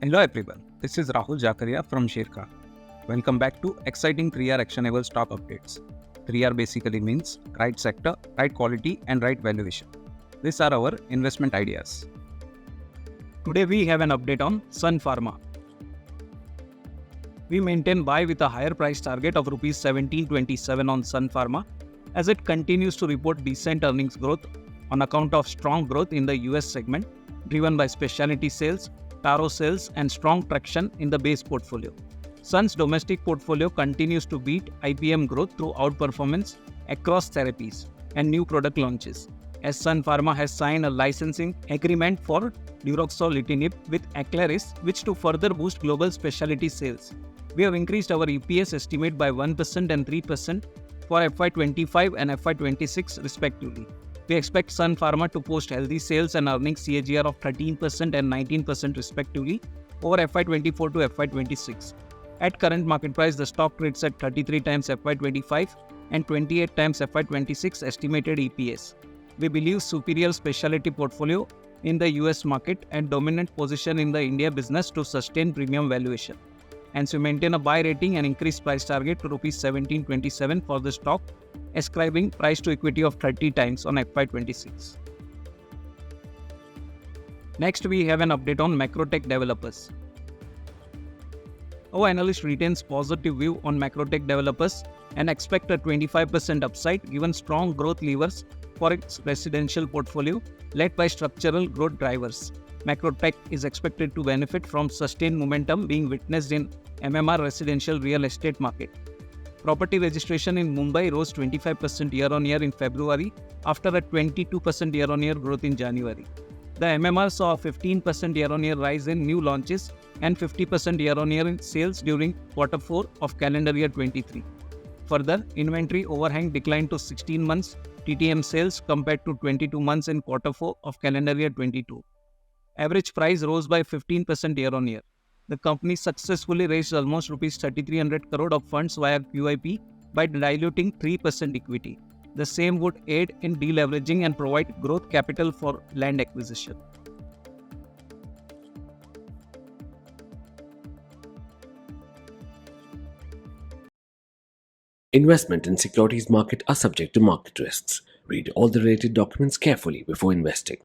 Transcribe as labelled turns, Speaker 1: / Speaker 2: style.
Speaker 1: Hello everyone, this is Rahul Jakaria from Sharekhan. Welcome back to exciting 3R actionable stock updates. 3R basically means right sector, right quality and right valuation. These are our investment ideas.
Speaker 2: Today we have an update on Sun Pharma. We maintain buy with a higher price target of Rs 1727 on Sun Pharma as it continues to report decent earnings growth on account of strong growth in the US segment driven by specialty sales, Taro sales and strong traction in the base portfolio. Sun's domestic portfolio continues to beat IPM growth through outperformance across therapies and new product launches, as Sun Pharma has signed a licensing agreement for duroxolitinib with Aclaris, which to further boost global specialty sales. We have increased our EPS estimate by 1% and 3% for FY25 and FY26 respectively. We expect Sun Pharma to post healthy sales and earnings CAGR of 13% and 19% respectively over FY24 to FY26. At current market price, the stock trades at 33 times FY25 and 28 times FY26 estimated EPS. We believe superior specialty portfolio in the US market and dominant position in the India business to sustain premium valuation. Hence, we maintain a buy rating and increased price target to Rs 1727 for the stock, ascribing price to equity of 30 times on FY26. Next, we have an update on Macrotech Developers. Our analyst retains positive view on Macrotech Developers and expect a 25% upside given strong growth levers for its residential portfolio led by structural growth drivers. Macrotech is expected to benefit from sustained momentum being witnessed in MMR residential real estate market. Property registration in Mumbai rose 25% year-on-year in February after a 22% year-on-year growth in January. The MMR saw a 15% year-on-year rise in new launches and 50% year-on-year in sales during Q4 of calendar year 23. Further, inventory overhang declined to 16 months TTM sales compared to 22 months in Q4 of calendar year 22. Average price rose by 15% year-on-year. The company successfully raised almost Rs 3,300 crore of funds via QIP by diluting 3% equity. The same would aid in deleveraging and provide growth capital for land acquisition.
Speaker 3: Investment in securities market are subject to market risks. Read all the related documents carefully before investing.